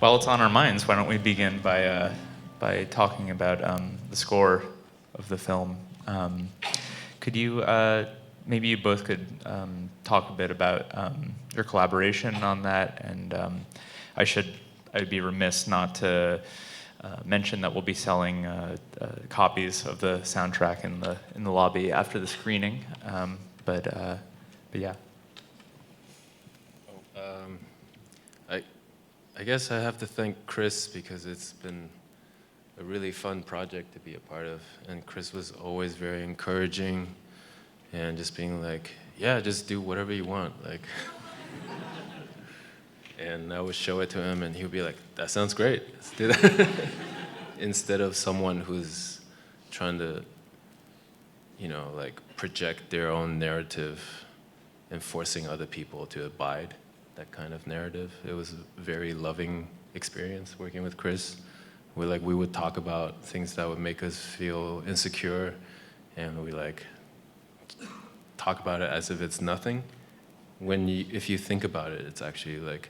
While it's on our minds, why don't we begin by talking about the score of the film? Could you maybe you both could talk a bit about your collaboration on that, and I'd be remiss not to mention that we'll be selling copies of the soundtrack in the lobby after the screening. But yeah. I guess I have to thank Chris because it's been a really fun project to be a part of, and Chris was always very encouraging and just being like, yeah, just do whatever you want, like. And I would show it to him and he would be like, that sounds great, let's do that. Instead of someone who's trying to, like project their own narrative and forcing other people to abide that kind of narrative. It was a very loving experience working with Chris. We would talk about things that would make us feel insecure, and we talk about it as if it's nothing. If you think about it, it's actually like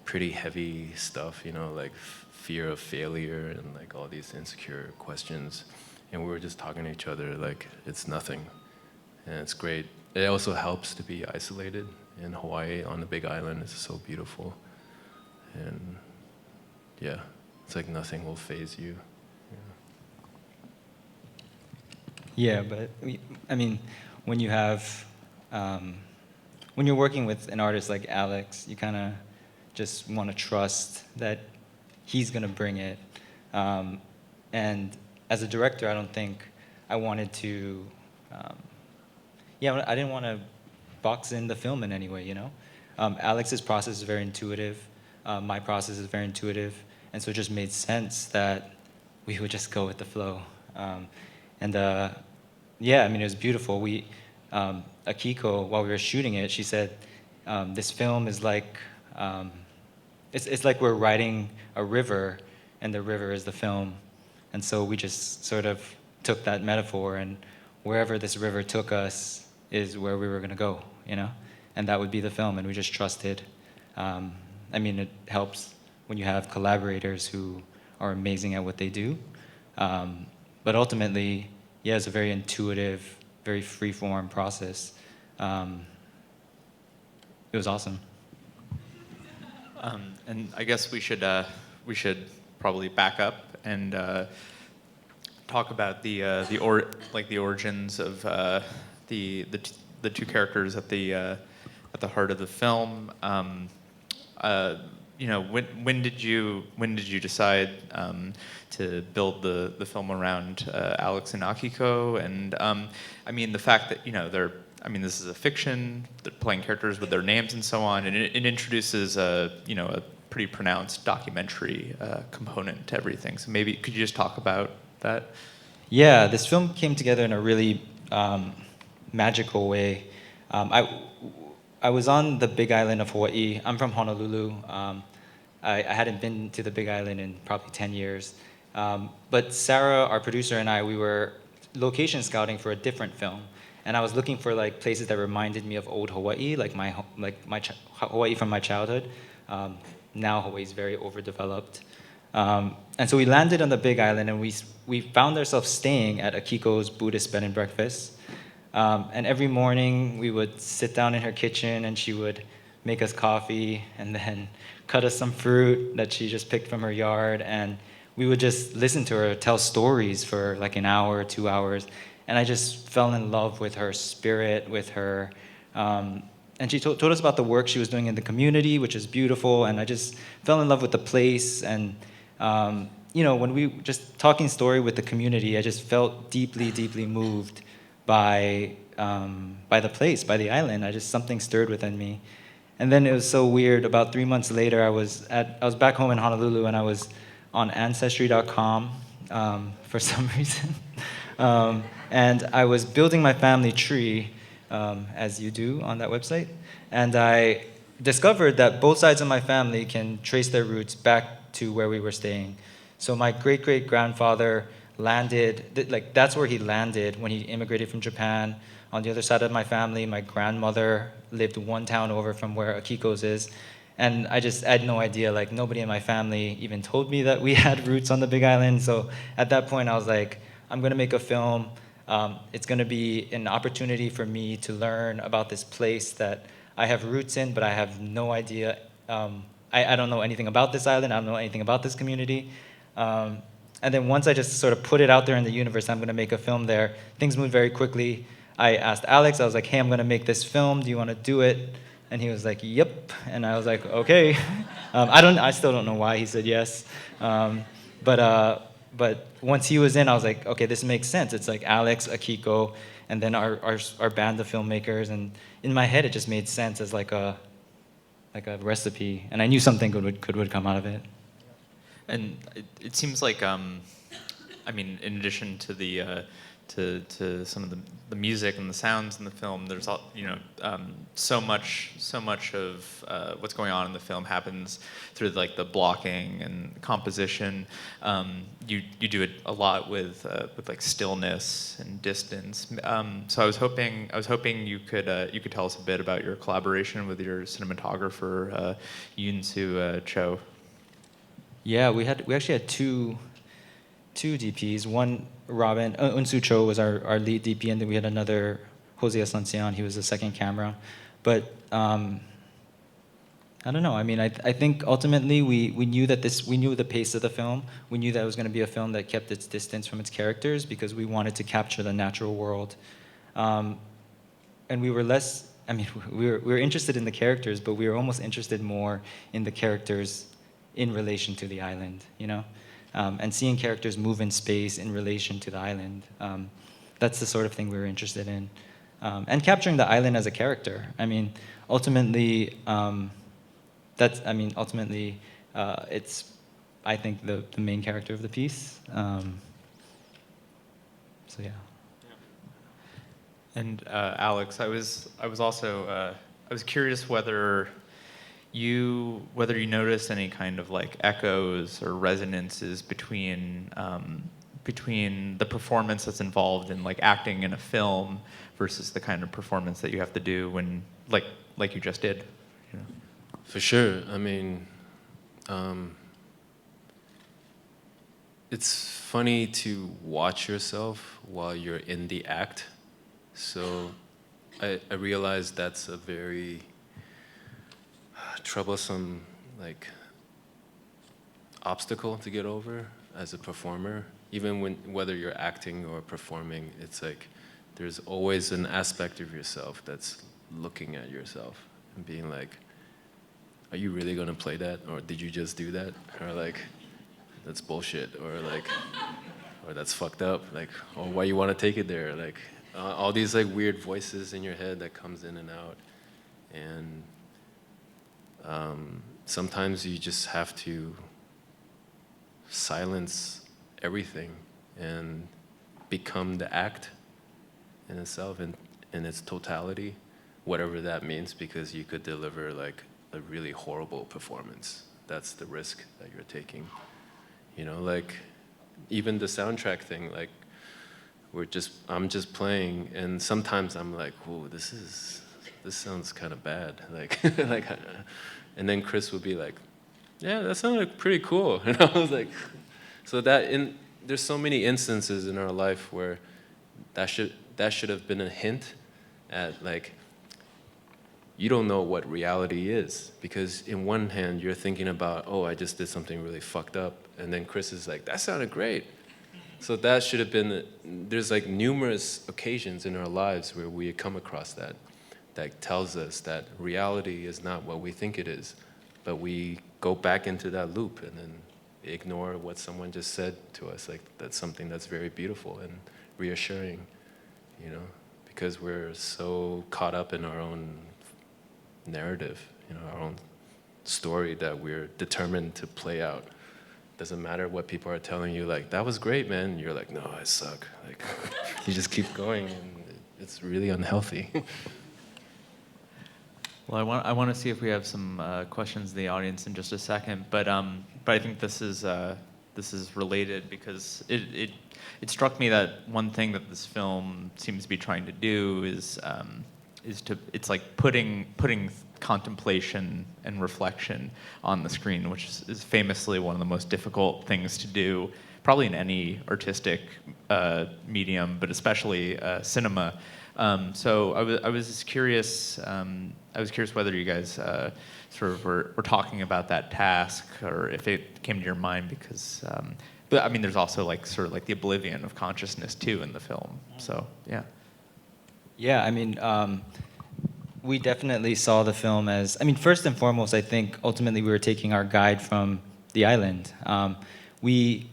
pretty heavy stuff, like fear of failure and like all these insecure questions. And we were just talking to each other like it's nothing, and it's great. It also helps to be isolated in Hawaii on the Big Island. It's so beautiful, and yeah, it's like nothing will faze you. Yeah, but I mean, when you have, when you're working with an artist like Alex, you kind of just want to trust that he's gonna bring it. And as a director, I don't think I wanted to. I didn't want to box in the film in any way, Alex's process is very intuitive. My process is very intuitive. And so it just made sense that we would just go with the flow. It was beautiful. Akiko, while we were shooting it, she said, this film is like, it's like we're riding a river and the river is the film. And so we just sort of took that metaphor, and wherever this river took us is where we were gonna go, and that would be the film, and we just trusted. It helps when you have collaborators who are amazing at what they do. But ultimately, it's a very intuitive, very free-form process. It was awesome. And I guess we should probably back up and talk about the origins of the two characters at the heart of the film. When did you decide to build the film around Alex and Akiko? And the fact that this is a fiction, they're playing characters with their names and so on, and it introduces a pretty pronounced documentary component to everything. So maybe could you just talk about that? Yeah, this film came together in a really magical way. I was on the Big Island of Hawaii. I'm from Honolulu. I hadn't been to the Big Island in probably 10 years. But Sarah, our producer, and I, we were location scouting for a different film. And I was looking for like places that reminded me of old Hawaii, like my Hawaii from my childhood. Now Hawaii is very overdeveloped. And so we landed on the Big Island, and we found ourselves staying at Akiko's Buddhist bed and breakfast. And every morning we would sit down in her kitchen, and she would make us coffee and then cut us some fruit that she just picked from her yard. And we would just listen to her tell stories for like an hour or 2 hours. And I just fell in love with her spirit, with her. And she told us about the work she was doing in the community, which is beautiful. And I just fell in love with the place. And, when we just talking story with the community, I just felt deeply, deeply moved by the place, by the island. Something stirred within me. And then it was so weird. About 3 months later, I was back home in Honolulu, and I was on Ancestry.com for some reason. And I was building my family tree, as you do on that website. And I discovered that both sides of my family can trace their roots back to where we were staying. So my great-great-grandfather landed, that's where he landed when he immigrated from Japan. On the other side of my family, my grandmother lived one town over from where Akiko's is. And I had no idea. Like, nobody in my family even told me that we had roots on the Big Island. So at that point, I was like, I'm going to make a film. It's going to be an opportunity for me to learn about this place that I have roots in, but I have no idea. I don't know anything about this island. I don't know anything about this community. And then once I just sort of put it out there in the universe, I'm going to make a film there, things moved very quickly. I asked Alex, I was like, hey, I'm going to make this film. Do you want to do it? And he was like, yep. And I was like, okay. I still don't know why he said yes. But once he was in, I was like, okay, this makes sense. It's like Alex, Akiko, and then our band of filmmakers. And in my head, it just made sense as like a recipe. And I knew something good would come out of it. And it seems like, I mean, in addition to the to some of the music and the sounds in the film, there's so much of what's going on in the film happens through like the blocking and composition. You do it a lot with like stillness and distance. So I was hoping you could tell us a bit about your collaboration with your cinematographer Yoon-soo Cho. Yeah, we actually had two DPs. One, Robin, Eun-soo Cho was our lead DP, and then we had another, Jose Asuncion, he was the second camera. But I don't know. I mean, I think ultimately we knew we knew the pace of the film. We knew that it was going to be a film that kept its distance from its characters because we wanted to capture the natural world. And we were less, I mean, we were interested in the characters, but we were almost interested more in the characters in relation to the island, you know? And seeing characters move in space in relation to the island. That's the sort of thing we were interested in. And capturing the island as a character. I mean, ultimately, it's, I think, the main character of the piece. So yeah. And Alex, I was also I was curious whether you noticed any kind of like echoes or resonances between the performance that's involved in like acting in a film versus the kind of performance that you have to do when like you just did. You know? For sure. I mean, it's funny to watch yourself while you're in the act. So I realize that's a very troublesome like obstacle to get over as a performer. Even whether you're acting or performing, it's like there's always an aspect of yourself that's looking at yourself and being like, are you really gonna play that? Or did you just do that? Or like, that's bullshit. Or like, or that's fucked up. Like, or why you wanna take it there? Like, all these like weird voices in your head that comes in and out. And sometimes you just have to silence everything and become the act in itself and in its totality, whatever that means, because you could deliver like a really horrible performance. That's the risk that you're taking. You know, like even the soundtrack thing, like I'm just playing, and sometimes I'm like, whoa, this sounds kind of bad. Like, and then Chris would be like, yeah, that sounded pretty cool. And I was like, so there's so many instances in our life where that should have been a hint at like, you don't know what reality is, because in one hand you're thinking about, oh, I just did something really fucked up, and then Chris is like, that sounded great. So that should have been, there's like numerous occasions in our lives where we come across that tells us that reality is not what we think it is, but we go back into that loop and then ignore what someone just said to us. Like, that's something that's very beautiful and reassuring, you know, because we're so caught up in our own narrative, you know, our own story that we're determined to play out. Doesn't matter what people are telling you, like, that was great, man. And you're like, no, I suck. Like, you just keep going, and it's really unhealthy. Well, I want to see if we have some questions in the audience in just a second, but I think this is related because it struck me that one thing that this film seems to be trying to do is it's like putting contemplation and reflection on the screen, which is famously one of the most difficult things to do, probably in any artistic medium, but especially cinema. So I was just curious. I was curious whether you guys sort of were talking about that task, or if it came to your mind, because. But I mean, there's also like sort of like the oblivion of consciousness too in the film. So yeah. Yeah, I mean, we definitely saw the film as, I mean, first and foremost, I think ultimately we were taking our guide from the island. We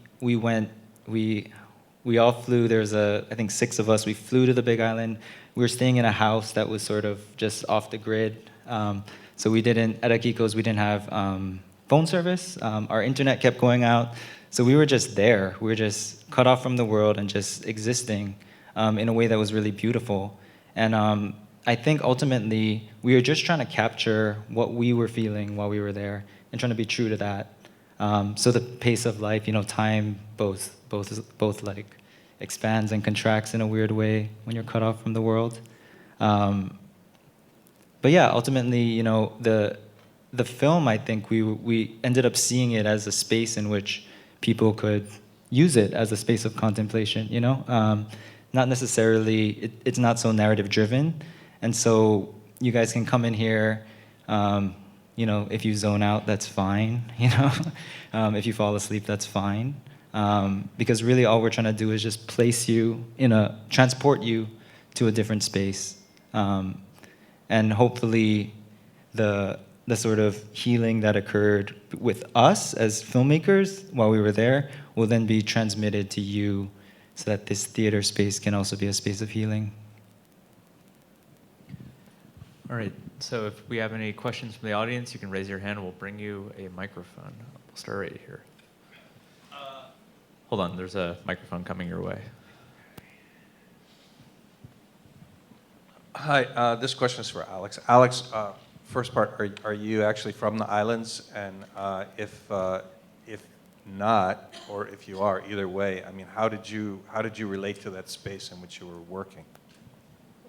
all flew. There's I think 6 of us. We flew to the Big Island. We were staying in a house that was sort of just off the grid. So we didn't, at Akiko's, we didn't have phone service. Our internet kept going out. So we were just there. We were just cut off from the world and just existing in a way that was really beautiful. And I think ultimately we were just trying to capture what we were feeling while we were there and trying to be true to that. So the pace of life, time both like expands and contracts in a weird way when you're cut off from the world. But yeah, ultimately, the film, I think we ended up seeing it as a space in which people could use it as a space of contemplation, not necessarily, it's not so narrative driven. And so you guys can come in here, if you zone out, that's fine, if you fall asleep, that's fine. Because really all we're trying to do is just place you transport you to a different space. And hopefully the sort of healing that occurred with us as filmmakers while we were there will then be transmitted to you so that this theater space can also be a space of healing. All right, so if we have any questions from the audience, you can raise your hand. We'll bring you a microphone. We'll start right here. Hold on, there's a microphone coming your way. Hi, this question is for Alex. Alex, first part, are you actually from the islands? And if not, or if you are, either way, I mean, how did you relate to that space in which you were working?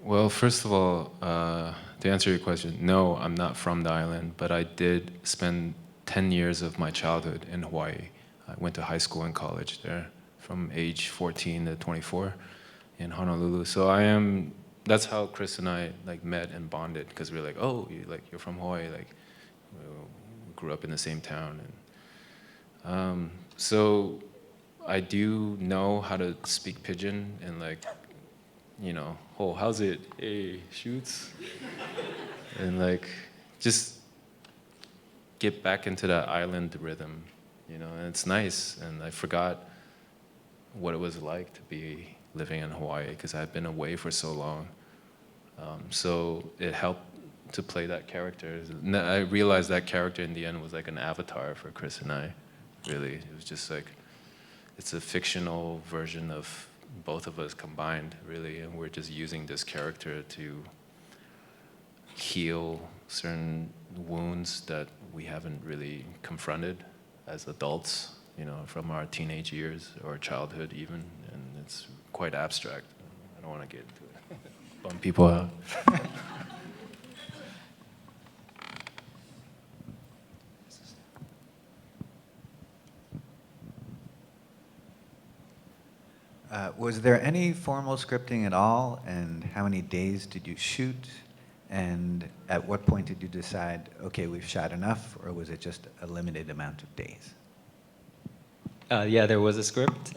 Well, first of all, to answer your question, no, I'm not from the island, but I did spend 10 years of my childhood in Hawaii. I went to high school and college there from age 14 to 24 in Honolulu. So that's how Chris and I met and bonded, because we were like, oh, you're from Hawaii, we grew up in the same town. And so I do know how to speak pidgin and oh, how's it? Hey, shoots. And just get back into that island rhythm, and it's nice. And I forgot what it was like to be living in Hawaii, because I'd been away for so long. So it helped to play that character. I realized that character in the end was like an avatar for Chris and I, really. It was just it's a fictional version of both of us combined, really, and we're just using this character to heal certain wounds that we haven't really confronted as adults, from our teenage years or childhood even, and it's quite abstract. I don't want to get into it. Bum people out. Was there any formal scripting at all, and how many days did you shoot? And at what point did you decide, okay, we've shot enough, or was it just a limited amount of days? Yeah, there was a script.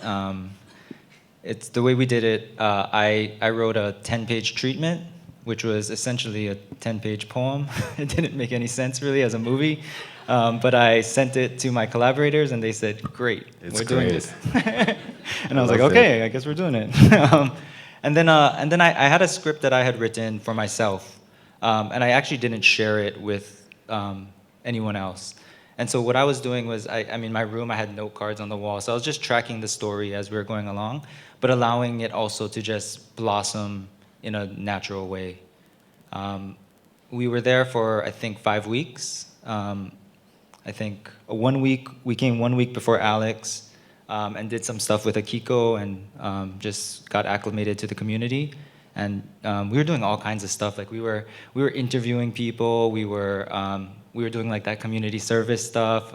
It's the way we did it. I wrote a 10-page treatment, which was essentially a 10-page poem. It didn't make any sense really as a movie, but I sent it to my collaborators, and they said, "Great, we're doing this." And I was like, "Okay, I guess we're doing it." And then I had a script that I had written for myself, and I actually didn't share it with anyone else. And so what I was doing was, in my room, I had note cards on the wall. So I was just tracking the story as we were going along, but allowing it also to just blossom in a natural way. We were there for, I think, 5 weeks. I think 1 week, we came 1 week before Alex and did some stuff with Akiko and just got acclimated to the community. and we were doing all kinds of stuff. Like we were interviewing people. We were doing like that community service stuff.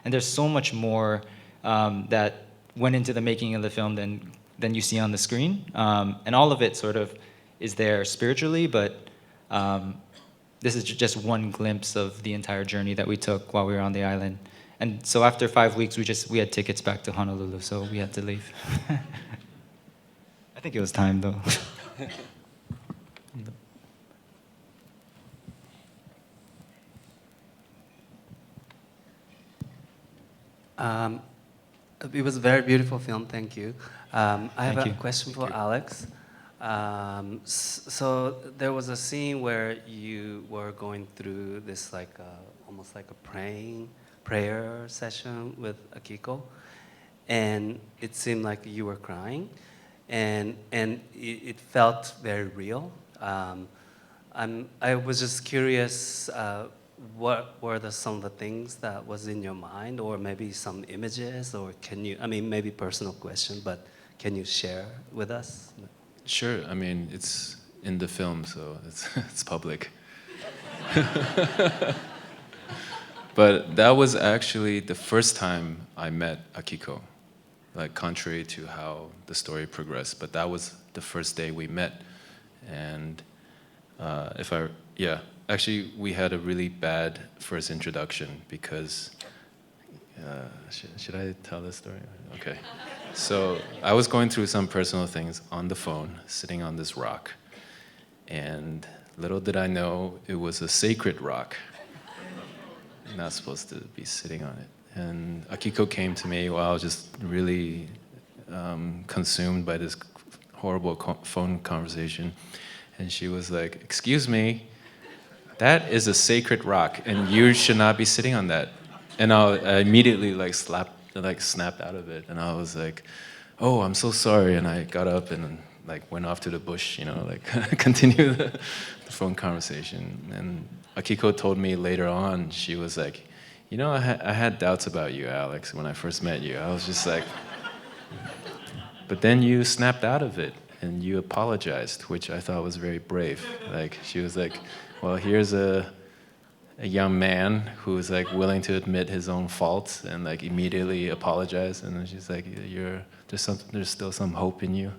And there's so much more that went into the making of the film than you see on the screen. And all of it sort of is there spiritually, but this is just one glimpse of the entire journey that we took while we were on the island. And so after 5 weeks, we had tickets back to Honolulu, so we had to leave. I think it was time, though. It was a very beautiful film, thank you. I have Thank a you. question for Alex. So there was a scene where you were going through this like almost like a prayer session with Akiko, and it seemed like you were crying, and it felt very real. I was just curious, what were some of the things that was in your mind, or maybe some images, or can you, I mean, maybe personal question, but can you share with us? Sure. I mean, it's in the film, so it's public. But that was actually the first time I met Akiko, like contrary to how the story progressed. But that was the first day we met, and actually we had a really bad first introduction because. Should I tell this story? Okay. So I was going through some personal things on the phone, sitting on this rock. And little did I know, it was a sacred rock. You're not supposed to be sitting on it. And Akiko came to me while I was just really consumed by this horrible phone conversation. And she was like, "Excuse me, that is a sacred rock, and you should not be sitting on that." And I immediately snapped out of it, and I was like, "Oh, I'm so sorry." And I got up and like went off to the bush, continue the phone conversation. And Akiko told me later on, she was like, I had doubts about you, Alex, when I first met you. I was just like, but then you snapped out of it and you apologized, which I thought was very brave. Like she was like, well, here's a young man who's like willing to admit his own faults and like immediately apologize, and then she's like, there's still some hope in you.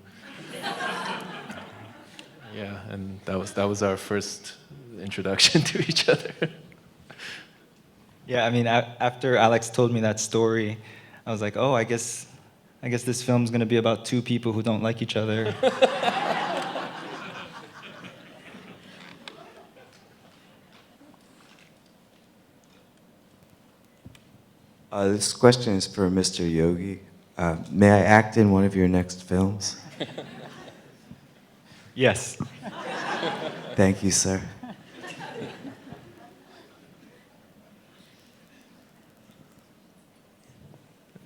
Yeah, and that was our first introduction to each other. Yeah, I mean, after Alex told me that story, I was like, oh, I guess this film's gonna be about two people who don't like each other. This question is for Mr. Yogi. May I act in one of your next films? Yes. Thank you, sir.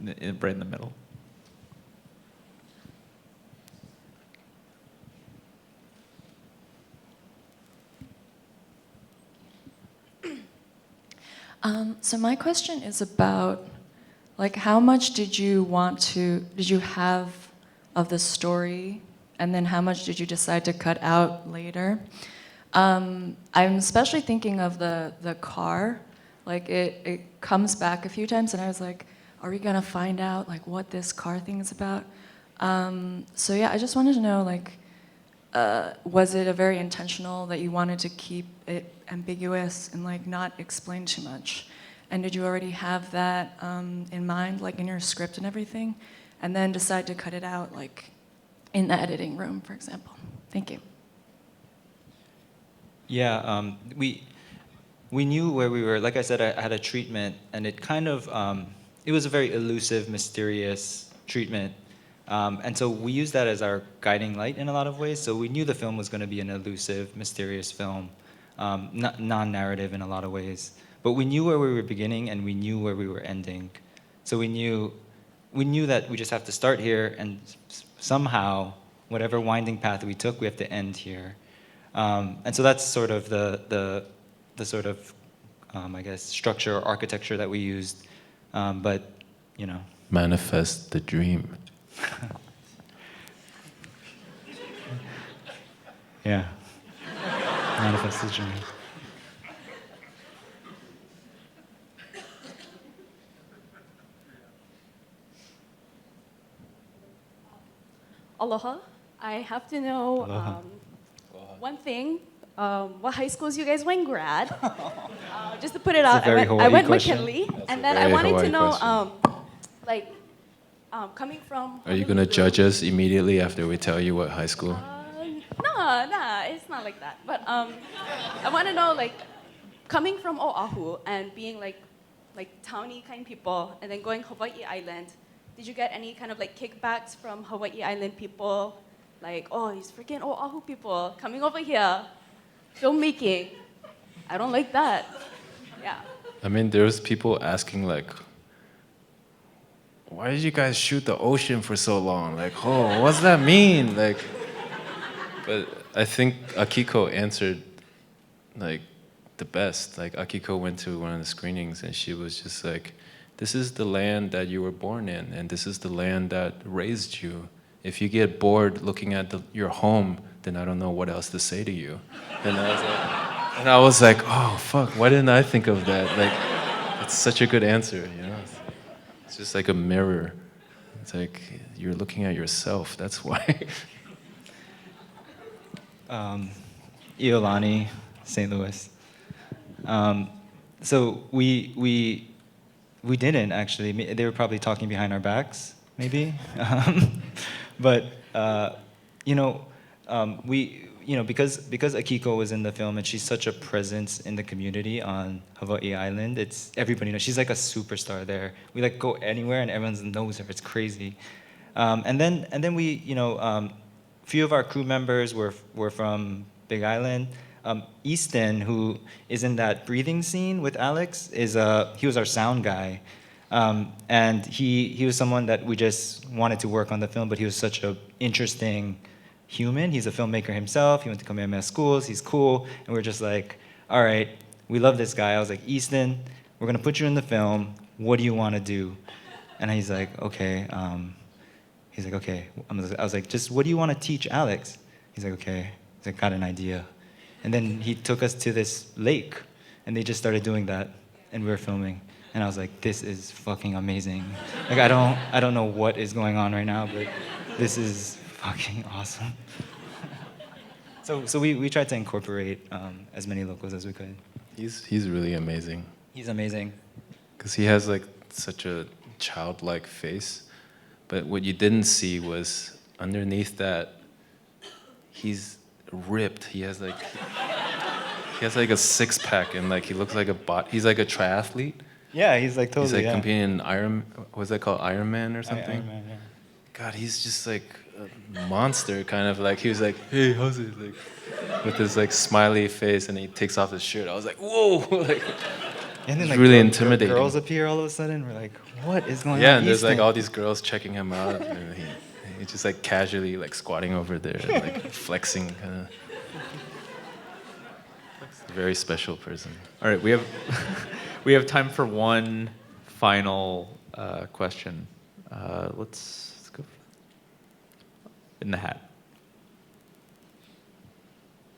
Right in the middle. So my question is about, like, how much did you have of the story, and then how much did you decide to cut out later? I'm especially thinking of the car. Like, it comes back a few times, and I was like, are we gonna find out, like, what this car thing is about? So yeah, I just wanted to know, like, was it a very intentional that you wanted to keep it ambiguous and like not explain too much? And did you already have that in mind, like in your script and everything, and then decide to cut it out, like in the editing room, for example? Thank you. Yeah, we knew where we were. Like I said, I had a treatment, and it kind of it was a very elusive, mysterious treatment. And so we used that as our guiding light in a lot of ways. So we knew the film was going to be an elusive, mysterious film, non-narrative in a lot of ways. But we knew where we were beginning, and we knew where we were ending. So we knew that we just have to start here, and somehow, whatever winding path we took, we have to end here. And so that's sort of the sort of I guess structure or architecture that we used. But Manifest the dream. Yeah. Manifest the dream. Aloha. I have to know Aloha. one thing. What high schools you guys went grad? Just to put it That's a out, very I Hawaii went question. McKinley, That's and a then I very wanted Hawaii to know, question. coming from. Are you gonna judge us immediately after we tell you what high school? No, it's not like that. But I want to know, like, coming from Oahu and being like towny kind people, and then going Hawaii Island. Did you get any kind of like kickbacks from Hawaii Island people? Like, oh, these freaking Oahu people coming over here, filmmaking. I don't like that. Yeah. I mean, there's people asking like, why did you guys shoot the ocean for so long? Like, oh, what's that mean? Like, but I think Akiko answered like the best. Like Akiko went to one of the screenings and she was just like, this is the land that you were born in, and this is the land that raised you. If you get bored looking at your home, then I don't know what else to say to you. And I was like, oh fuck, why didn't I think of that? Like, it's such a good answer, you know? It's just like a mirror. It's like you're looking at yourself. That's why. Iolani, St. Louis. So we didn't actually. They were probably talking behind our backs, maybe. But because Akiko was in the film and she's such a presence in the community on Hawaii Island, it's everybody knows she's like a superstar there. We like go anywhere and everyone knows her. It's crazy. And then we few of our crew members were from Big Island. Easton, who is in that breathing scene with Alex, he was our sound guy. And he was someone that we just wanted to work on the film, but he was such an interesting human. He's a filmmaker himself. He went to Kamehameha schools. He's cool. And we're just like, all right, we love this guy. I was like, Easton, we're going to put you in the film. What do you want to do? And he's like, okay. He's like, okay. I was like, just what do you want to teach Alex? He's like, okay. He's like, got an idea. And then he took us to this lake, and they just started doing that, and we were filming. And I was like, this is fucking amazing. Like, I don't know what is going on right now, but this is fucking awesome. So we tried to incorporate as many locals as we could. He's really amazing. He's amazing. Because he has like such a childlike face. But what you didn't see was underneath that, he's ripped. He has like a six-pack and like he looks like he's like a triathlete. Yeah, he's like totally. He's like yeah. competing in what's that called, Iron Man or something? Iron Man, yeah. God, he's just like a monster, kind of like. He was like, hey, how's it? Like, with his like smiley face, and he takes off his shirt. I was like, whoa! Like, And then it's like really intimidating. girls appear all of a sudden. We're like, what is going on? Yeah, and there's Easton? like all these girls checking him out, and he's just like casually like squatting over there, like flexing, kind of. A very special person. All right, we have time for one final question. Let's go in the hat.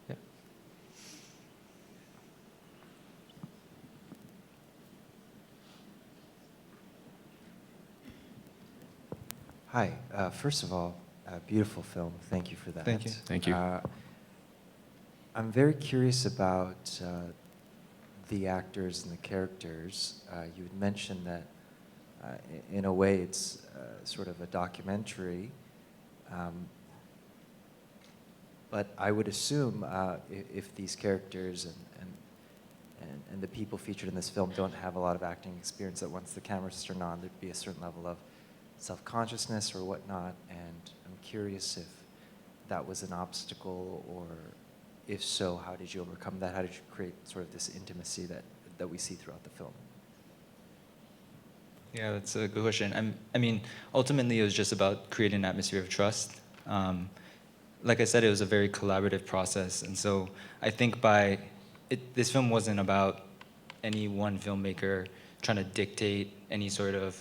Yeah. Hi. First of all, beautiful film. Thank you for that. Thank you. Thank you. I'm very curious about the actors and the characters. You had mentioned that, in a way, it's sort of a documentary. But I would assume if these characters and the people featured in this film don't have a lot of acting experience, that once the cameras turn on, there'd be a certain level of self-consciousness or whatnot. And I'm curious if that was an obstacle, or if so, how did you overcome that? How did you create sort of this intimacy that we see throughout the film? Yeah, that's a good question. I mean, ultimately, it was just about creating an atmosphere of trust. Like I said, it was a very collaborative process, and so I think this film wasn't about any one filmmaker trying to dictate any sort of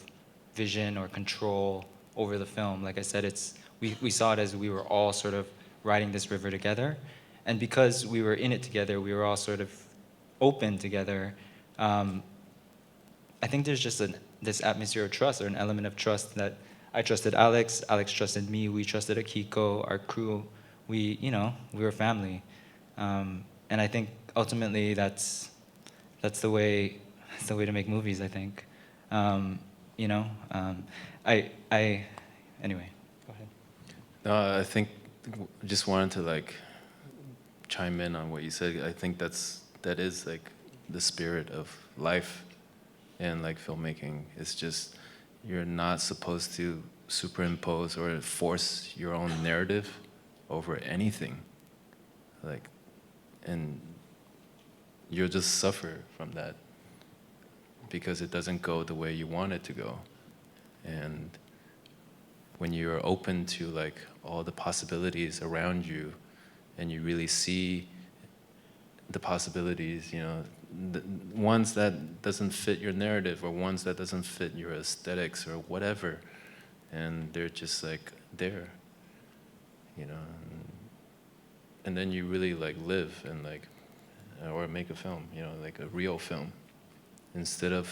vision or control over the film. Like I said, we saw it as we were all sort of riding this river together, And because we were in it together, we were all sort of open together. I think there's just this atmosphere of trust, or an element of trust, that I trusted Alex, Alex trusted me, we trusted Akiko, our crew. We were family. And I think ultimately that's the way to make movies, I think. Anyway, go ahead. No, I think just wanted to like chime in on what you said. I think that is like the spirit of life and like filmmaking. It's just you're not supposed to superimpose or force your own narrative over anything. Like, and you'll just suffer from that because it doesn't go the way you want it to go. And when you're open to like all the possibilities around you and you really see the possibilities, the ones that doesn't fit your narrative or ones that doesn't fit your aesthetics or whatever, and they're just like there, and then you really like live and like, or make a film, like a real film, instead of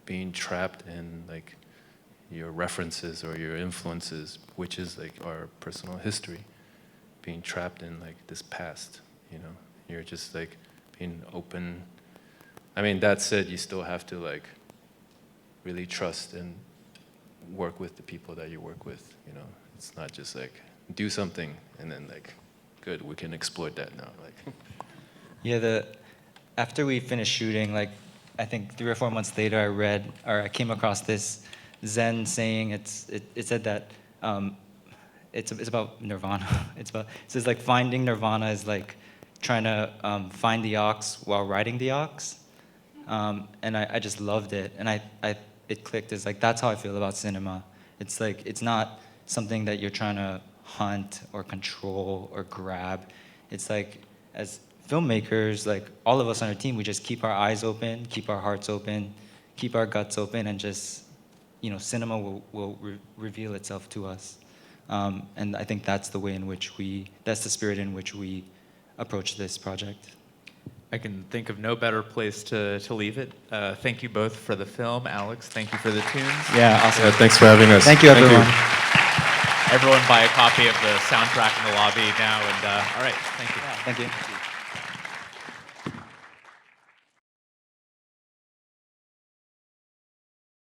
being trapped in like your references or your influences, which is like our personal history, being trapped in like this past, You're just like being open. I mean, that said, you still have to like really trust and work with the people that you work with, It's not just like do something and then like, good, we can exploit that now. Like, Yeah, after we finished shooting, like I think 3 or 4 months later, I came across this Zen saying. It said that it's about nirvana. It says like finding nirvana is like trying to find the ox while riding the ox, and I just loved it, and it clicked. It's like that's how I feel about cinema. It's like it's not something that you're trying to hunt or control or grab. It's like as filmmakers, like all of us on our team, we just keep our eyes open, keep our hearts open, keep our guts open, and just cinema will reveal itself to us. And I think that's the way in which that's the spirit in which we approach this project. I can think of no better place to leave it. Thank you both for the film. Alex, thank you for the tunes. Yeah, awesome. yeah, thanks for having us. Thank you, everyone. Everyone buy a copy of the soundtrack in the lobby now. And all right, thank you. Thank you.